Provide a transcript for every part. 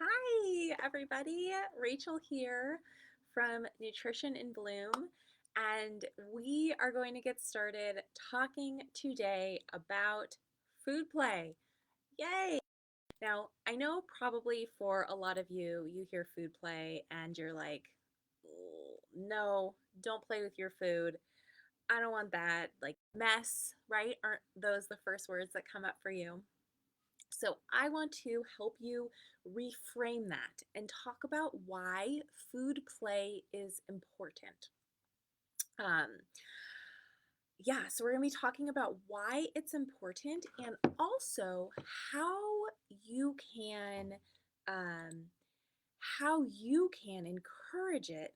Hi, everybody. Rachel here from Nutrition in Bloom, and we are going to get started talking today about food play. Yay! Now, I know probably for a lot of you, you hear food play and you're like, "Oh, no, don't play with your food. I don't want that." Like, mess, right? Aren't those the first words that come up for you? So, I want to help you reframe that and talk about why food play is important. Um, so we're going to be talking about why it's important and also how you can um, encourage it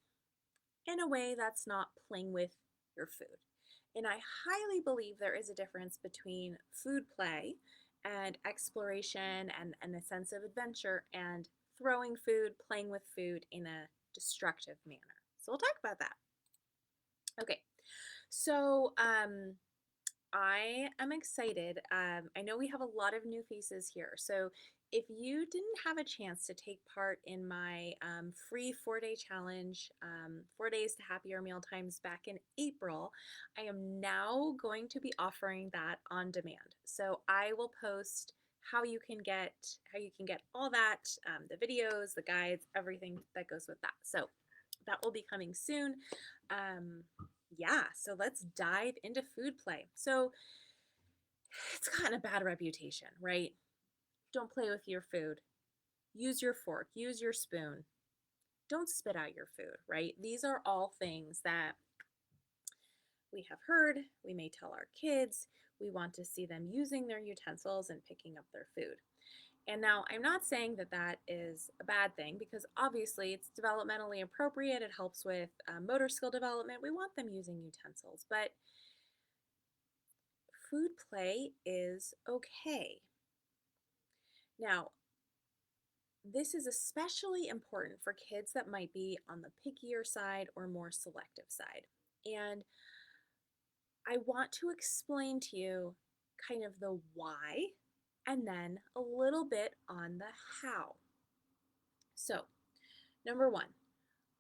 in a way that's not playing with your food. And I highly believe there is a difference between food play and exploration and a sense of adventure and throwing food, playing with food in a destructive manner. So we'll talk about that. Okay, so I am excited. I know we have a lot of new faces here. So if you didn't have a chance to take part in my free 4-day challenge, 4 days to happier meal times back in April, I am now going to be offering that on demand. So I will post how you can get all that, the videos, the guides, everything that goes with that. So that will be coming soon. So let's dive into food play. So it's gotten a bad reputation, right? Don't play with your food. Use your fork, use your spoon. Don't spit out your food, right? These are all things that we have heard. We may tell our kids. We want to see them using their utensils and picking up their food. And now I'm not saying that that is a bad thing because obviously it's developmentally appropriate. It helps with motor skill development. We want them using utensils, but food play is okay. Now, this is especially important for kids that might be on the pickier side or more selective side. And I want to explain to you kind of the why and then a little bit on the how. So, number one,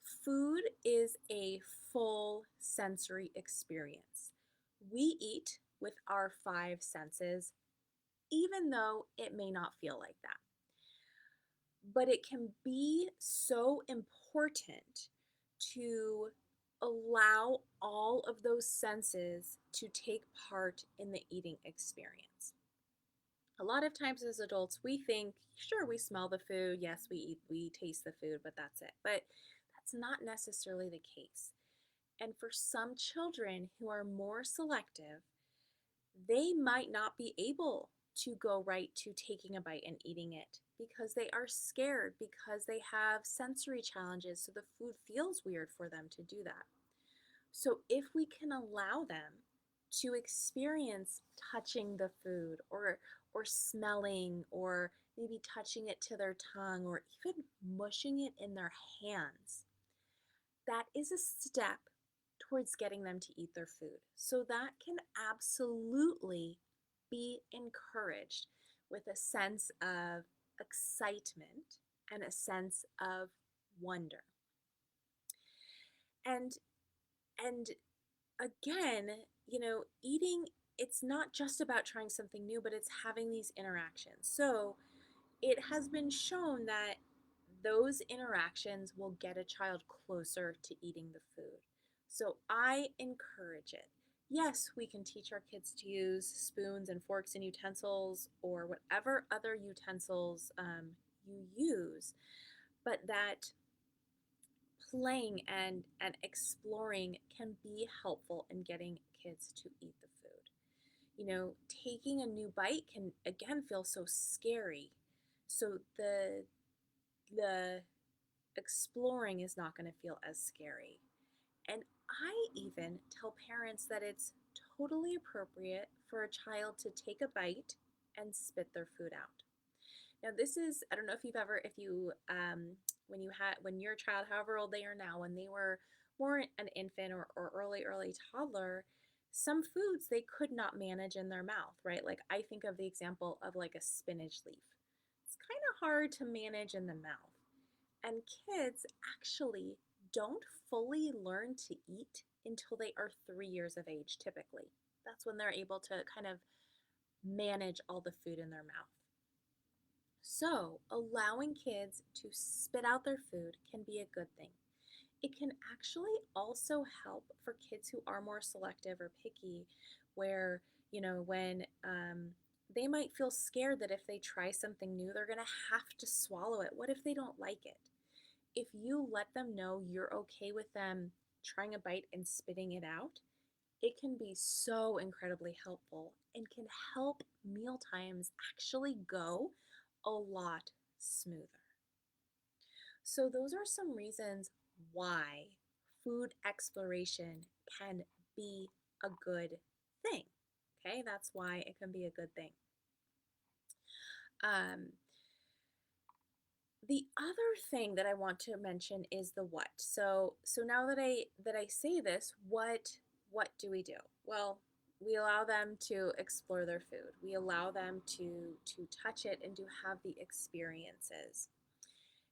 food is a full sensory experience. We eat with our five senses, even though it may not feel like that. But it can be so important to allow all of those senses to take part in the eating experience. A lot of times as adults, we think, sure, we smell the food, yes, we eat, we taste the food, but that's it. But that's not necessarily the case. And for some children who are more selective, they might not be able to go right to taking a bite and eating it because they are scared, because they have sensory challenges, so the food feels weird for them to do that. So if we can allow them to experience touching the food or smelling or maybe touching it to their tongue or even mushing it in their hands, that is a step towards getting them to eat their food. So that can absolutely be encouraged with a sense of excitement and a sense of wonder. And and again, eating, it's not just about trying something new, but it's having these interactions. So it has been shown that those interactions will get a child closer to eating the food. So I encourage it. Yes, we can teach our kids to use spoons and forks and utensils or whatever other utensils you use, but that playing and exploring can be helpful in getting kids to eat the food. Taking a new bite can again feel so scary. So the exploring is not going to feel as scary. And I even tell parents that it's totally appropriate for a child to take a bite and spit their food out. Now, this is, I don't know if you've ever, if you, when your child, however old they are now, when they were more an infant or early toddler, some foods they could not manage in their mouth, right? Like I think of the example of like a spinach leaf. It's kind of hard to manage in the mouth. And kids actually don't fully learn to eat until they are 3 years of age, typically. That's when they're able to kind of manage all the food in their mouth. So, allowing kids to spit out their food can be a good thing. It can actually also help for kids who are more selective or picky, where, when they might feel scared that if they try something new, they're going to have to swallow it. What if they don't like it? If you let them know you're okay with them trying a bite and spitting it out, it can be so incredibly helpful and can help meal times actually go a lot smoother. So, those are some reasons why food exploration can be a good thing. Okay, that's why it can be a good thing. Um, the other thing that I want to mention is the what. So now that I say this, what do we do? Well, we allow them to explore their food. We allow them to touch it and to have the experiences.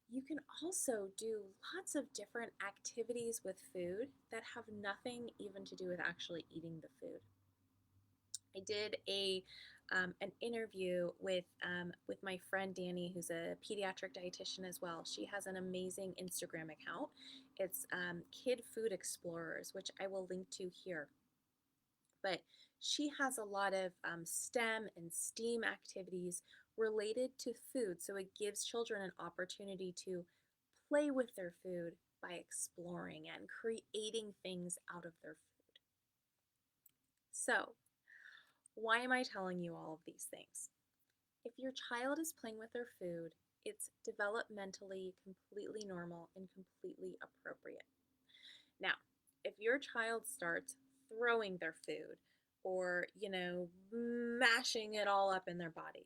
You can also do lots of different activities with food that have nothing even to do with actually eating the food. I did an interview with my friend Danny, who's a pediatric dietitian as well. She has an amazing Instagram account. It's Kid Food Explorers, which I will link to here. But she has a lot of STEM and STEAM activities related to food. So it gives children an opportunity to play with their food by exploring and creating things out of their food. So, why am I telling you all of these things? If your child is playing with their food, it's developmentally completely normal and completely appropriate. Now, if your child starts throwing their food or, mashing it all up in their body,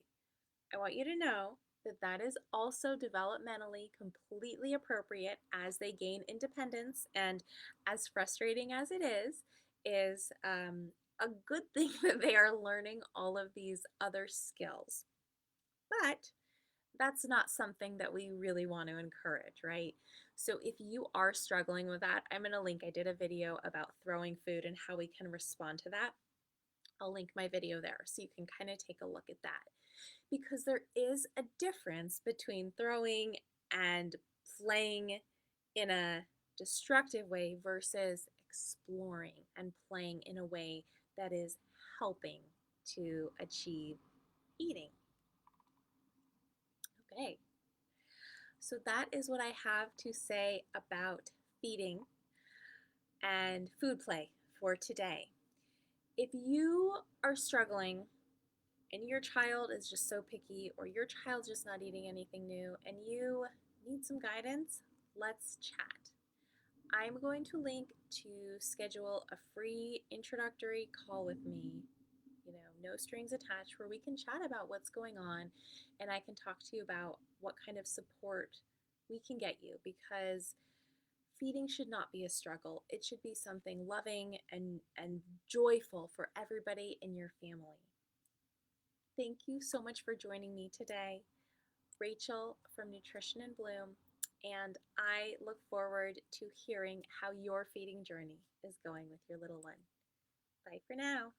I want you to know that that is also developmentally completely appropriate as they gain independence. And as frustrating as it is a good thing that they are learning all of these other skills. But that's not something that we really want to encourage, right? So if you are struggling with that, I'm going to link, I did a video about throwing food and how we can respond to that. I'll link my video there so you can kind of take a look at that. Because there is a difference between throwing and playing in a destructive way versus exploring and playing in a way that is helping to achieve eating. Okay, so that is what I have to say about feeding and food play for today. If you are struggling and your child is just so picky or your child's just not eating anything new and you need some guidance, let's chat. I'm going to link to schedule a free introductory call with me, no strings attached, where we can chat about what's going on and I can talk to you about what kind of support we can get you, because feeding should not be a struggle. It should be something loving and joyful for everybody in your family. Thank you so much for joining me today. Rachel from Nutrition in Bloom, and I look forward to hearing how your feeding journey is going with your little one. Bye for now.